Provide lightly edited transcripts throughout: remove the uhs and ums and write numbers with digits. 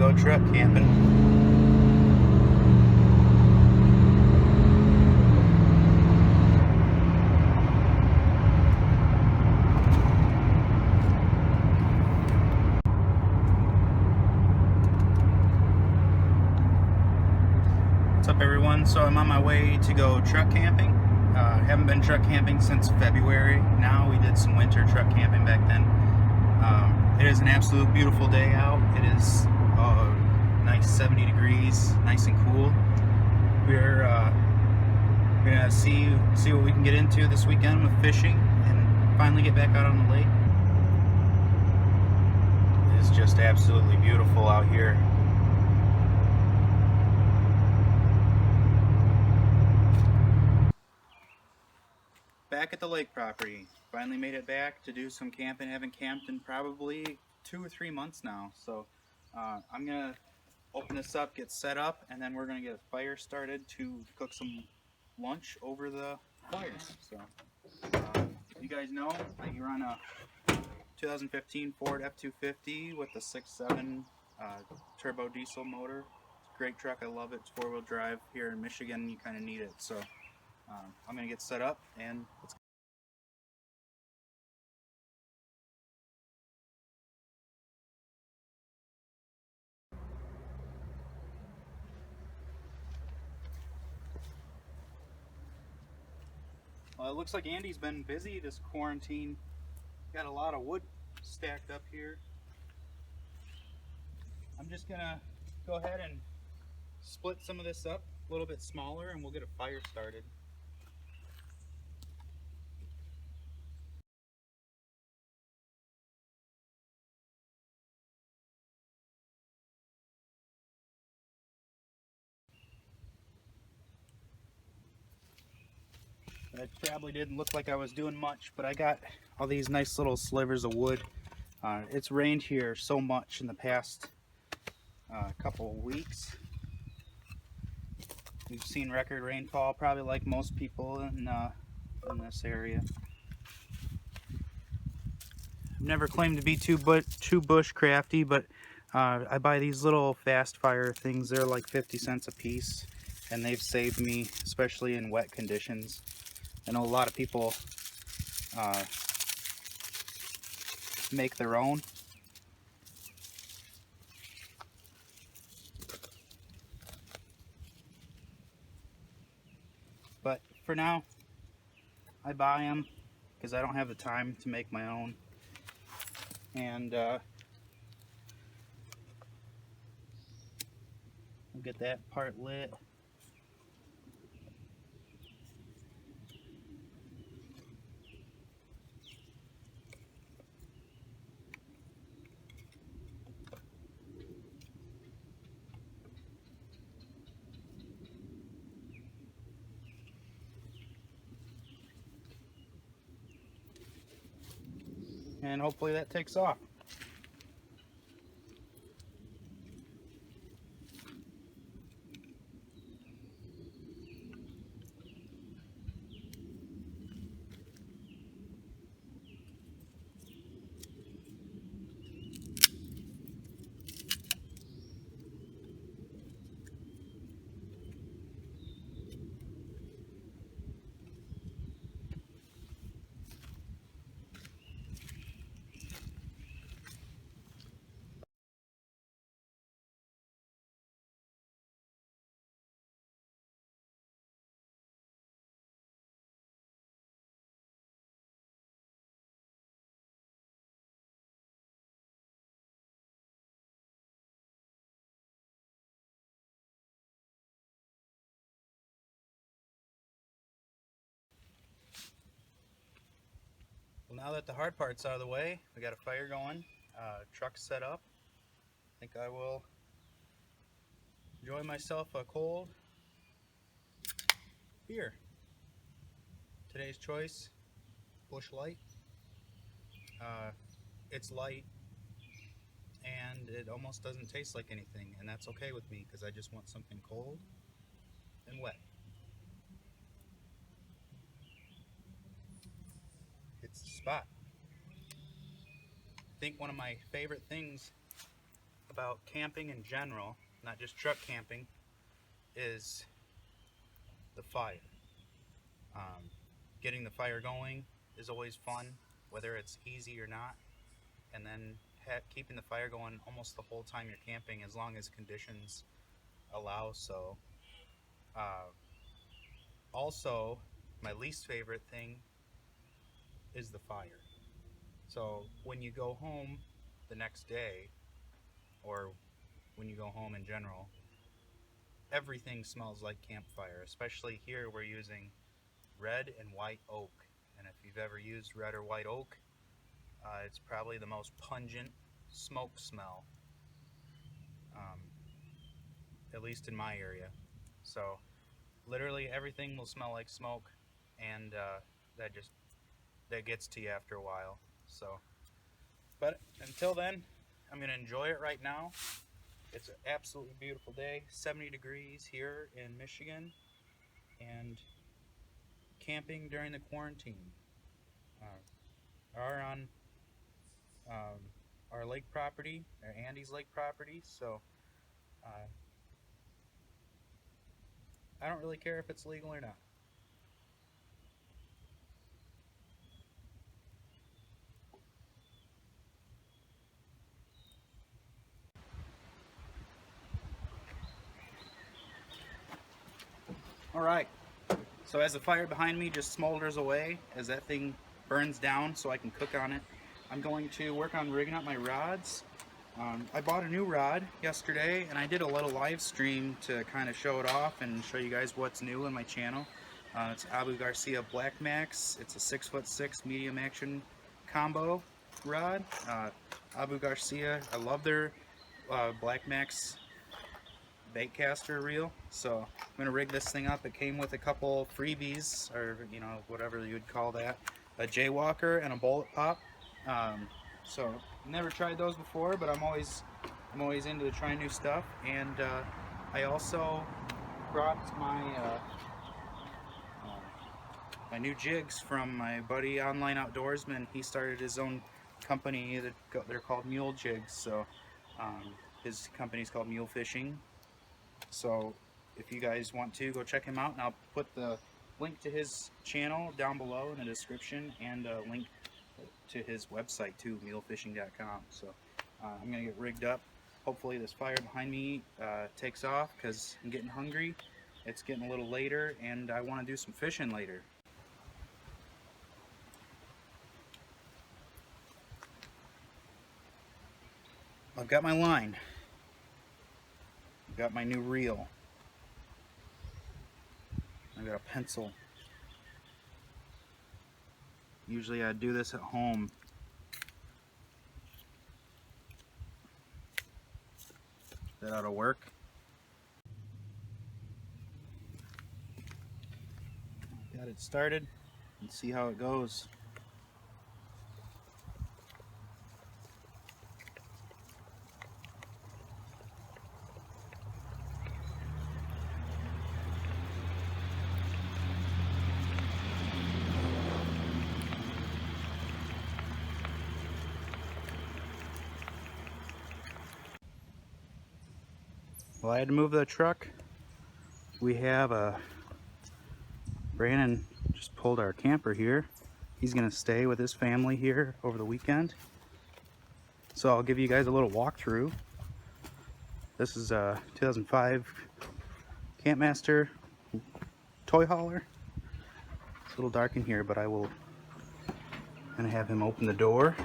go truck camping. What's up, everyone? So I'm on my way to go truck camping. Haven't been truck camping since February. Now we did some winter truck camping back then. It is an absolute beautiful day out. It is nice 70 degrees, nice and cool. We're gonna see what we can get into this weekend with fishing and finally get back out on the lake. It is just absolutely beautiful out here. Back at the lake property. Finally made it back to do some camping. Haven't camped in probably 2 or 3 months now. So I'm gonna open this up, get set up, and then we're gonna get a fire started to cook some lunch over the fire. So you guys know I run a 2015 Ford F-250 with a 6.7 turbo diesel motor. It's a great truck. I love it. It's 4-wheel drive. Here in Michigan, you kind of need it. So I'm gonna get set up and let's go. Well, it looks like Andy's been busy this quarantine. Got a lot of wood stacked up here. I'm just gonna go ahead and split some of this up a little bit smaller and we'll get a fire started. That probably didn't look like I was doing much, but I got all these nice little slivers of wood. It's rained here so much in the past couple of weeks. We've seen record rainfall, probably like most people in this area. I've never claimed to be too bush crafty, but I buy these little fast fire things. They're like 50 cents a piece, and they've saved me, especially in wet conditions. I know a lot of people make their own. But for now, I buy them because I don't have the time to make my own. And we'll get that part lit. And hopefully that takes off. Well, now that the hard part's out of the way, we got a fire going, truck set up. I think I will enjoy myself a cold beer. Today's choice, Busch Light. It's light and it almost doesn't taste like anything, and that's okay with me because I just want something cold and wet. It's the spot. I think one of my favorite things about camping in general, not just truck camping, is the fire. Getting the fire going is always fun, whether it's easy or not, and then keeping the fire going almost the whole time you're camping, as long as conditions allow so. Also, my least favorite thing is the fire. So when you go home the next day, or when you go home in general, everything smells like campfire. Especially here, we're using red and white oak, and if you've ever used red or white oak, it's probably the most pungent smoke smell, at least in my area. So literally everything will smell like smoke, and that gets to you after a while. So, but until then, I'm gonna enjoy it right now. It's an absolutely beautiful day, 70 degrees here in Michigan, and camping during the quarantine. Are on our lake property, or Andy's lake property, so I don't really care if it's legal or not. Alright, so as the fire behind me just smolders away, as that thing burns down so I can cook on it, I'm going to work on rigging up my rods. I bought a new rod yesterday, and I did a little live stream to kind of show it off and show you guys what's new in my channel. It's Abu Garcia Black Max. It's a 6'6" medium action combo rod. Abu Garcia, I love their Black Max baitcaster reel, so I'm gonna rig this thing up. It came with a couple freebies, or whatever you'd call that, a Jaywalker and a bullet pop. So never tried those before, but I'm always into trying new stuff. And I also brought my my new jigs from my buddy Online Outdoorsman. He started his own company they're called Mule Jigs. So his company's called Mule Fishing. So if you guys want to, go check him out, and I'll put the link to his channel down below in the description, and a link to his website too, mulefishing.com. So I'm gonna get rigged up. Hopefully this fire behind me takes off, because I'm getting hungry. It's getting a little later, and I want to do some fishing later. I've got my line. I've got my new reel. I've got a pencil. Usually I do this at home. That ought to work. Got it started, and see how it goes. Well, I had to move the truck. We have Brandon just pulled our camper here. He's gonna stay with his family here over the weekend. So I'll give you guys a little walkthrough. This is a 2005 Campmaster toy hauler. It's a little dark in here, but I'm gonna have him open the door.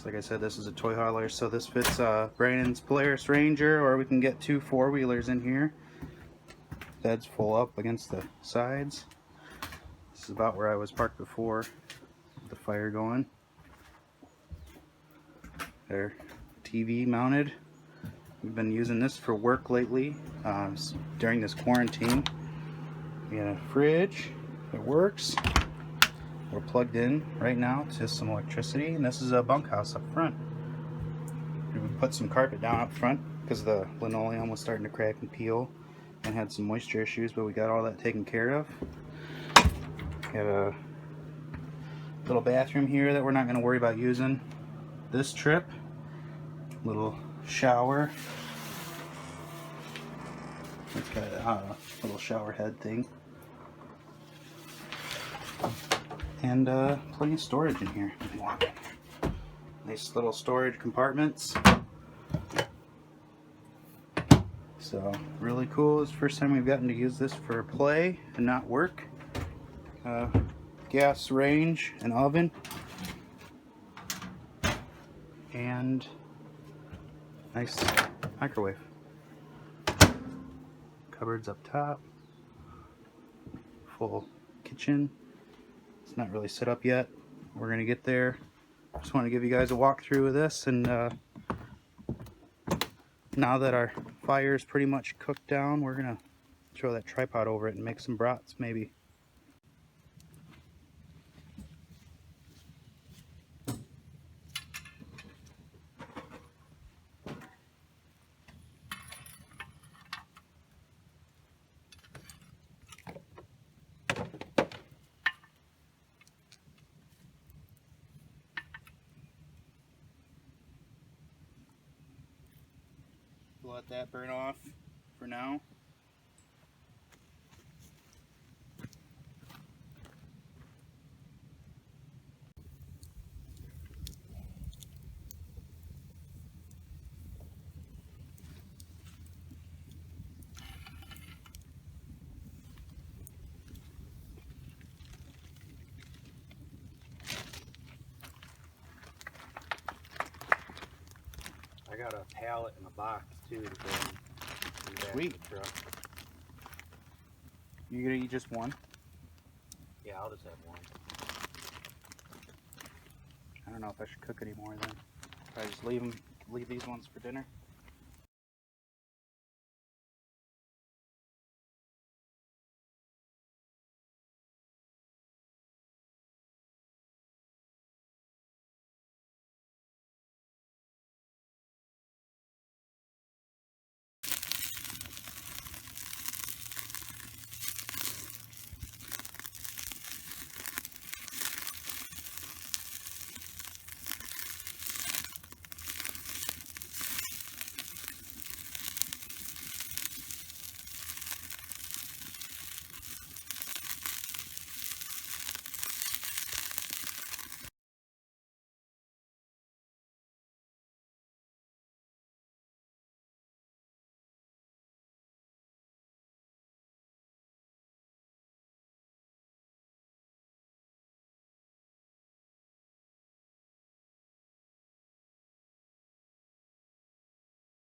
Like I said, this is a toy hauler, so this fits Brandon's Polaris Ranger, or we can get 2 4-wheelers in here. Bed's full up against the sides. This is about where I was parked before, with the fire going. There, TV mounted. We've been using this for work lately during this quarantine. We got a fridge that works. We're plugged in right now to some electricity, and this is a bunkhouse up front. We put some carpet down up front because the linoleum was starting to crack and peel and had some moisture issues, but we got all that taken care of. We have a little bathroom here that we're not going to worry about using. this trip. Little shower. It's got a little shower head thing. And plenty of storage in here if you want. Nice little storage compartments. So really cool. It's the first time we've gotten to use this for play and not work. Gas range and oven. And nice microwave. Cupboards up top. Full kitchen. It's not really set up yet. We're gonna get there. Just want to give you guys a walkthrough of this, and now that our fire is pretty much cooked down, we're gonna throw that tripod over it and make some brats maybe. We'll let that burn off for now. I got a pallet and a box too to go in back Sweet. of the truck. You gonna eat just one? Yeah, I'll just have one. I don't know if I should cook any more then. I just leave these ones for dinner.